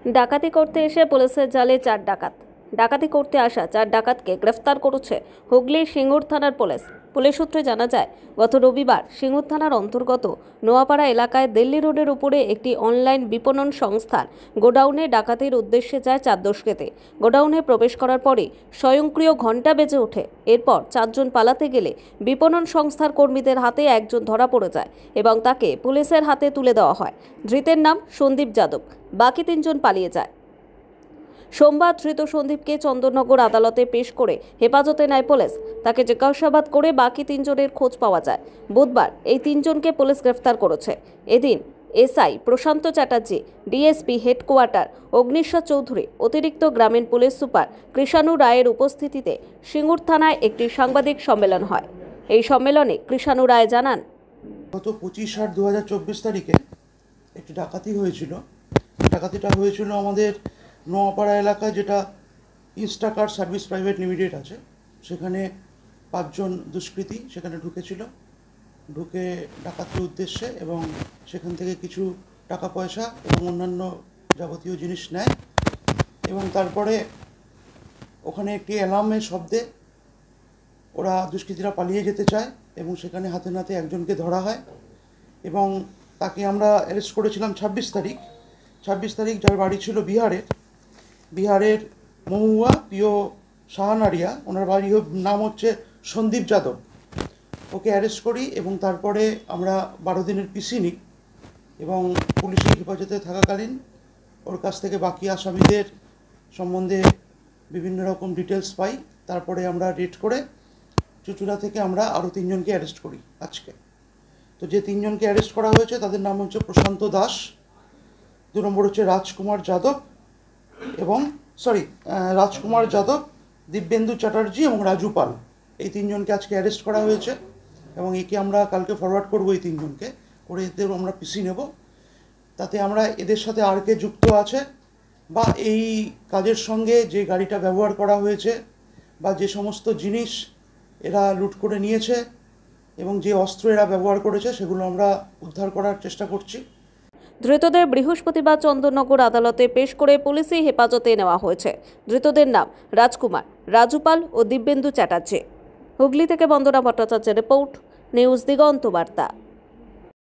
ডাকাতি করতে এসে পুলিশের জালে 4 ডাকাত। ডাকাতি করতে আসা 4 ডাকাতকে গ্রেফতার করেছে হুগলির সিঙ্গুর থানার পুলিশ। পুলিশ সূত্রে জানা যায়, গত রবিবার সিঙ্গুর থানার অন্তর্গত নোয়াপাড়া এলাকায় দিল্লি রোডের উপরে একটি অনলাইন বিপণন সংস্থার গোডাউনে ডাকাতির উদ্দেশ্যে যায় 4 দুষ্কৃতী। গোডাউনে প্রবেশ করার পরে স্বয়ংক্রিয় ঘণ্টা বেজে ওঠে। এরপর 4 জন পালাতে গেলে বিপণন সংস্থার কর্মীদের হাতে একজন ধরা পড়ে যায় এবং তাকে পুলিশের হাতে তুলে দেওয়া হয়। ধৃতের নাম সন্দীপ যাদব, বাকি 3 জন পালিয়ে যায়। সোমবার ধৃত সন্দীপকে চন্দননগর আদালতে পেশ করে হেফাজতে নেয় পুলিশ। তাকে জিজ্ঞাসাবাদ করে বাকি 3 জনের খোঁজ পাওয়া যায়। বুধবার এই 3 জনকে পুলিশ গ্রেফতার করেছে। এদিন এসআই প্রশান্ত চ্যাটার্জি, ডিএসপি হেডকোয়ার্টার অগ্নিশ্বর চৌধুরী, অতিরিক্ত গ্রামীণ পুলিশ সুপার কৃষাণু রায়ের উপস্থিতিতে সিঙ্গুর থানায় একটি সাংবাদিক সম্মেলন হয়। এই সম্মেলনে কৃষাণু রায় জানান, গত 25/8/2024 তারিখে একটি ডাকাতি হয়েছিল। ডাকাতিটা হয়েছিল আমাদের নোয়াপাড়া এলাকায়, যেটা ইনস্টাকার্ট সার্ভিস প্রাইভেট লিমিটেড আছে। সেখানে 5 জন দুষ্কৃতী সেখানে ঢুকে ডাকাতির উদ্দেশ্যে এবং সেখান থেকে কিছু টাকা পয়সা এবং অন্যান্য যাবতীয় জিনিস নেয় এবং তারপরে ওখানে একটি অ্যালার্মের শব্দে ওরা দুষ্কৃতীরা পালিয়ে যেতে চায় এবং সেখানে হাতে নাতে একজনকে ধরা হয় এবং তাকে আমরা অ্যারেস্ট করেছিলাম 26 তারিখ, যার বাড়ি ছিল বিহারের মহুয়া প্রিয় সাহানারিয়া। ওনার বাড়ির নাম হচ্ছে সন্দীপ যাদব। ওকে অ্যারেস্ট করি এবং তারপরে আমরা 12 দিনের পিসি নিই এবং পুলিশের হেফাজতে থাকাকালীন ওর কাছ থেকে বাকি আসামিদের সম্বন্ধে বিভিন্ন রকম ডিটেলস পাই। তারপরে আমরা রেড করে চুচুড়া থেকে আমরা আরও 3 জনকে অ্যারেস্ট করি আজকে। তো যে 3 জনকে অ্যারেস্ট করা হয়েছে তাদের নাম হচ্ছে প্রশান্ত দাস, 2 নম্বর হচ্ছে রাজকুমার যাদব, দিব্যেন্দু চ্যাটার্জি এবং রাজু পাল। এই 3 জনকে আজকে অ্যারেস্ট করা হয়েছে এবং একে আমরা কালকে ফরওয়ার্ড করবো। এই 3 জনকে করে এদের আমরা পিসি নেব। তাতে আমরা এদের সাথে আর কে যুক্ত আছে বা এই কাজের সঙ্গে যে গাড়িটা ব্যবহার করা হয়েছে বা যে সমস্ত জিনিস এরা লুট করে নিয়েছে এবং যে অস্ত্র এরা ব্যবহার করেছে সেগুলো আমরা উদ্ধার করার চেষ্টা করছি। ধৃতদের বৃহস্পতিবার চন্দননগর আদালতে পেশ করে পুলিশি হেফাজতে নেওয়া হয়েছে। ধৃতদের নাম রাজকুমার, রাজুপাল ও দিব্যেন্দু চ্যাটার্জি। হুগলি থেকে বন্দনা ভট্টাচার্যের রিপোর্ট, নিউজ দিগন্ত বার্তা।